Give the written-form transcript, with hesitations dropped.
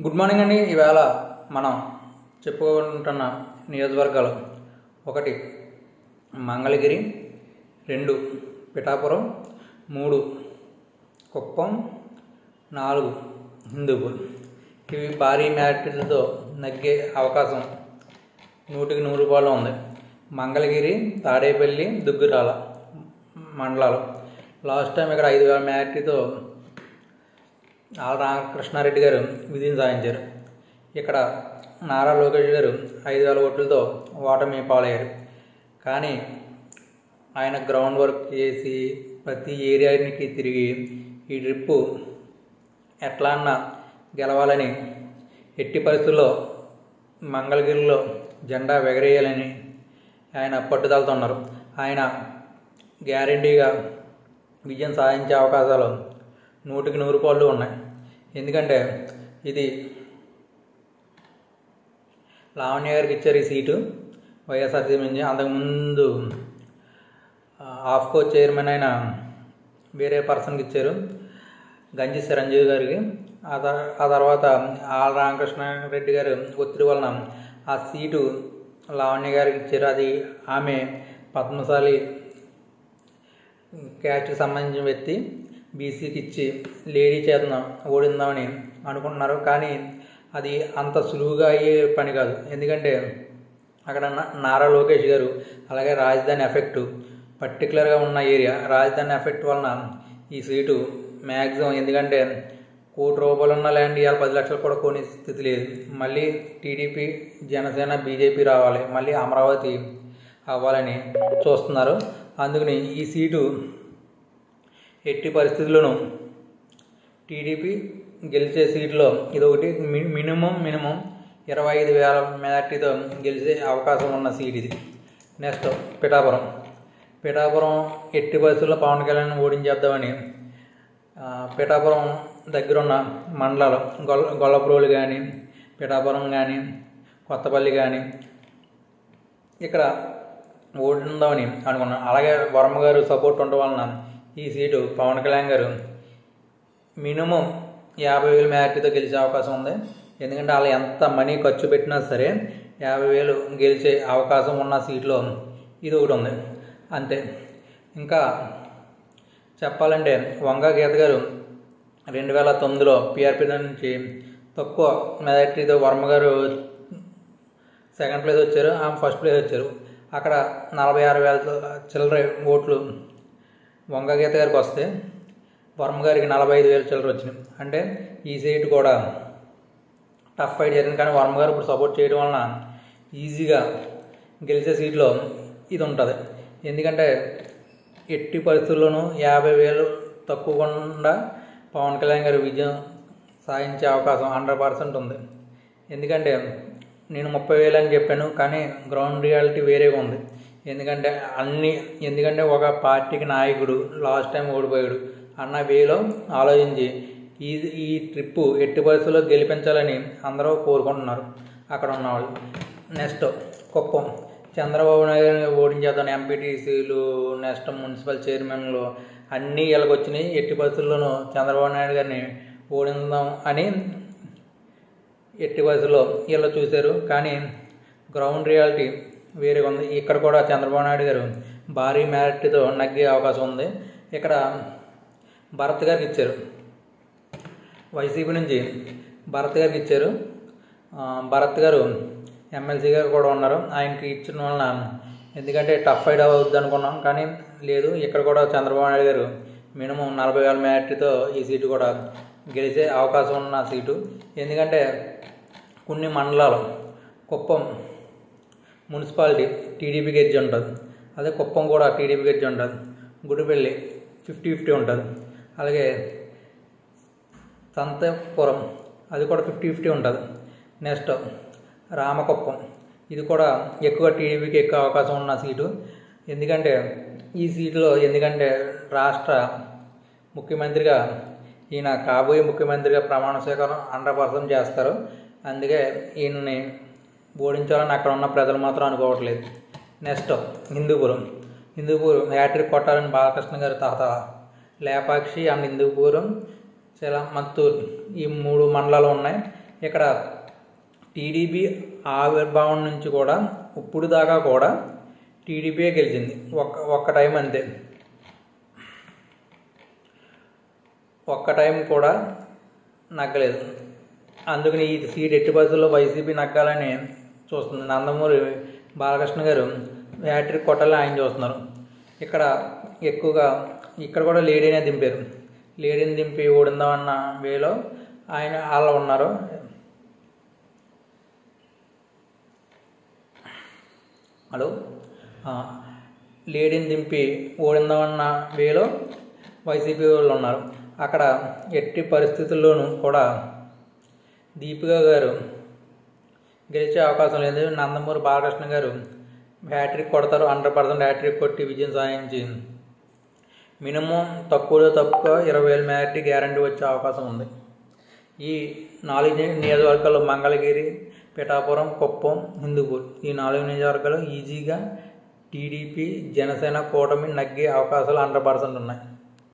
Good morning అండి. ఈవేళ మనం చెప్పుకుంటున్న నియోజకవర్గాలు 1 మంగళగిరి, 2 పిఠాపురం, 3 కుప్పం, 4 హిందూపూర్. ఇవి భారీ మ్యారిటీలతో నగ్గే అవకాశం 100కి 100 ఉంది. మంగళగిరి, తాడేపల్లి, దుగ్గిరాల మండలాలు. లాస్ట్ టైం ఇక్కడ 5,000 మ్యారిటీతో ఆళ్ళ రామకృష్ణారెడ్డి గారు విజయం సాధించారు. ఇక్కడ నారా లోకేష్ గారు 5,000 ఓట్లతో ఓటమి పాలయ్యారు. కానీ ఆయన గ్రౌండ్ వర్క్ చేసి ప్రతి ఏరియానికి తిరిగి ఈ ట్రిప్పు ఎట్లా అన్నా గెలవాలని, ఎట్టి పరిస్థితుల్లో మంగళగిరిలో జెండా ఎగరేయాలని ఆయన పట్టుదలతో ఉన్నారు. ఆయన గ్యారంటీగా విజయం సాధించే అవకాశాలు 100కి 100 ఉన్నాయి. ఎందుకంటే ఇది లావణ్య గారికి ఇచ్చారు ఈ సీటు వైఎస్ఆర్సీపీ నుంచి. అంతకుముందు ఆఫ్కో చైర్మన్ అయిన వేరే పర్సన్కి ఇచ్చారు, గంజి చిరంజీవి గారికి. ఆ తర్వాత ఆళ్ళ రామకృష్ణారెడ్డి గారు ఒత్తిడి వలన ఆ సీటు లావణ్య గారికి ఇచ్చారు. అది ఆమె పద్మశాలి క్యాస్ట్కి సంబంధించిన వ్యక్తి, బీసీకి ఇచ్చి లేడీ చేతన ఓడిందామని అనుకుంటున్నారు. కానీ అది అంత సులువుగా అయ్యే పని కాదు. ఎందుకంటే అక్కడ నారా లోకేష్ గారు, అలాగే రాజధాని ఎఫెక్టు పర్టికులర్గా ఉన్న ఏరియా. రాజధాని ఎఫెక్ట్ వలన ఈ సీటు మ్యాక్సిమం, ఎందుకంటే ₹1,00,00,000 ఉన్న ల్యాండ్ ఇవాళ 10 లక్షలు కూడా కొనే స్థితి లేదు. మళ్ళీ టీడీపీ, జనసేన, బీజేపీ రావాలి, మళ్ళీ అమరావతి అవ్వాలని చూస్తున్నారు. అందుకని ఈ సీటు ఎట్టి పరిస్థితుల్లోనూ టీడీపీ గెలిచే సీట్లో ఇదొకటి. మినిమం 25,000 మెజార్టీతో గెలిచే అవకాశం ఉన్న సీట్ ఇది. నెక్స్ట్ పిఠాపురం ఎట్టి పరిస్థితుల్లో పవన్ కళ్యాణ్ ఓడించేద్దామని పిఠాపురం దగ్గరున్న మండలాలు గొల్లప్రోలు కానీ, పిఠాపురం కానీ, కొత్తపల్లి కానీ ఇక్కడ ఓడిందామని అనుకున్నాను. అలాగే వర్మ గారు సపోర్ట్ ఉండడం వలన ఈ సీటు పవన్ కళ్యాణ్ గారు మినిమం 50,000 మెజార్టీతో గెలిచే అవకాశం ఉంది. ఎందుకంటే వాళ్ళు ఎంత మనీ ఖర్చు పెట్టినా సరే 50,000 గెలిచే అవకాశం ఉన్న సీట్లో ఇది ఒకటి ఉంది అంతే. ఇంకా చెప్పాలంటే వంగ గీత గారు 2009లో పీఆర్పీ నుంచి తక్కువ మెజార్టీతో వర్మ గారు సెకండ్ ప్లేస్ వచ్చారు, ఆమె ఫస్ట్ ప్లేస్ వచ్చారు. అక్కడ 46,000 చిల్లర ఓట్లు వంగ గీత గారికి వస్తే వర్మ గారికి 45,000 చిల్లర వచ్చినాయి. అంటే ఈ సీటు కూడా టఫ్ ఫైట్ జరిగింది. కానీ వర్మ గారు ఇప్పుడు సపోర్ట్ చేయడం వలన ఈజీగా గెలిచే సీట్లో ఇది ఉంటుంది. ఎందుకంటే ఎట్టి పరిస్థితుల్లోనూ 50,000 తక్కువకుండా పవన్ కళ్యాణ్ గారు విజయం సాధించే అవకాశం 100% ఉంది. ఎందుకంటే నేను 30,000 అని చెప్పాను, కానీ గ్రౌండ్ రియాలిటీ వేరేగా ఉంది. ఎందుకంటే ఒక పార్టీకి నాయకుడు లాస్ట్ టైం ఓడిపోయాడు అన్న వేలో ఆలోచించి ఈ ట్రిప్పు ఎట్టి పరిస్థితుల్లో గెలిపించాలని అందరూ కోరుకుంటున్నారు అక్కడ ఉన్నవాళ్ళు. నెక్స్ట్ కుప్పం, చంద్రబాబు నాయుడు ఓడించేద్దాం, ఎంపీటీసీలు, నెక్స్ట్ మున్సిపల్ చైర్మన్లు అన్నీ వీళ్ళకి వచ్చినాయి. ఎట్టి పరిస్థితుల్లోనూ చంద్రబాబు నాయుడు గారిని ఓడిందాం అని ఎట్టి పరిస్థితుల్లో వీళ్ళు చూశారు. కానీ గ్రౌండ్ రియాలిటీ వేరేగా ఉంది. ఇక్కడ కూడా చంద్రబాబు నాయుడు గారు భారీ మెజారిటీతో నగ్గే అవకాశం ఉంది. ఇక్కడ భరత్ గారికి ఇచ్చారు, వైసీపీ నుంచి భరత్ గారికి ఇచ్చారు. భరత్ గారు ఎమ్మెల్సీ గారు కూడా ఉన్నారు. ఆయనకి ఇచ్చిన వలన ఎందుకంటే టఫ్ ఫైట్ అవుద్ది అనుకున్నాం, కానీ లేదు. ఇక్కడ కూడా చంద్రబాబు నాయుడు గారు మినిమం 40,000 మెజార్టీతో ఈ సీటు కూడా గెలిచే అవకాశం ఉన్న సీటు. ఎందుకంటే కొన్ని మండలాలు, కుప్పం మున్సిపాలిటీ టీడీపీ గెలిచి ఉంటుంది, అదే కుప్పం కూడా టీడీపీ గెలిచి ఉంటుంది. గుడిపల్లి 50-50 ఉంటుంది. అలాగే సంతపురం అది కూడా 50-50 ఉంటుంది. నెక్స్ట్ రామకుప్పం, ఇది కూడా ఎక్కువ టీడీపీకి ఎక్కువ అవకాశం ఉన్న సీటు. ఎందుకంటే ఈ సీటులో రాష్ట్ర ముఖ్యమంత్రిగా ఈయన కాబోయే ముఖ్యమంత్రిగా ప్రమాణ స్వీకారం 100% చేస్తారు. అందుకే ఈయన్ని ఓడించాలని అక్కడ ఉన్న ప్రజలు మాత్రం అనుకోవట్లేదు. నెక్స్ట్ హిందూపురం హ్యాట్రిక్ కొట్టాలని బాలకృష్ణ గారి తాత లేపాక్షి అండ్ హిందూపురం, మత్తూరు ఈ 3 మండలాలు ఉన్నాయి. ఇక్కడ టీడీపీ ఆవిర్భావం నుంచి కూడా ఇప్పుడు దాకా కూడా టీడీపీయే గెలిచింది. ఒక్క టైం అంతే, ఒక్క టైం కూడా నగ్గలేదు. అందుకని ఈ సీట్ ఎట్టి పరిస్థితుల్లో వైసీపీ నగ్గాలని చూస్తుంది. నందమూరి బాలకృష్ణ గారు హ్యాట్రిక్ కొట్టాలని ఆయన చూస్తున్నారు. ఇక్కడ ఎక్కువగా ఇక్కడ కూడా లేడీనే దింపారు. లేడీని దింపి ఓడిందామన్న వేలో ఆయన వాళ్ళు ఉన్నారు. హలో, లేడీని దింపి ఓడిందామన్న వేలో వైసీపీ వాళ్ళు ఉన్నారు. అక్కడ ఎట్టి పరిస్థితుల్లోనూ కూడా దీపిక గారు గెలిచే అవకాశం లేదు. నందమూరి బాలకృష్ణ గారు హ్యాట్రిక్ కొడతారు. 100% హ్యాట్రిక్ కొట్టి విజయం సాధించి మినిమం తక్కువలో తక్కువ 20,000 మెజారిటీ గ్యారంటీ వచ్చే అవకాశం ఉంది. ఈ 4 నియోజకవర్గాలు మంగళగిరి, పిఠాపురం, కుప్పం, హిందూపూర్, ఈ 4 నియోజకవర్గాలు ఈజీగా టీడీపీ జనసేన కూటమి నగ్గే అవకాశాలు 100% ఉన్నాయి.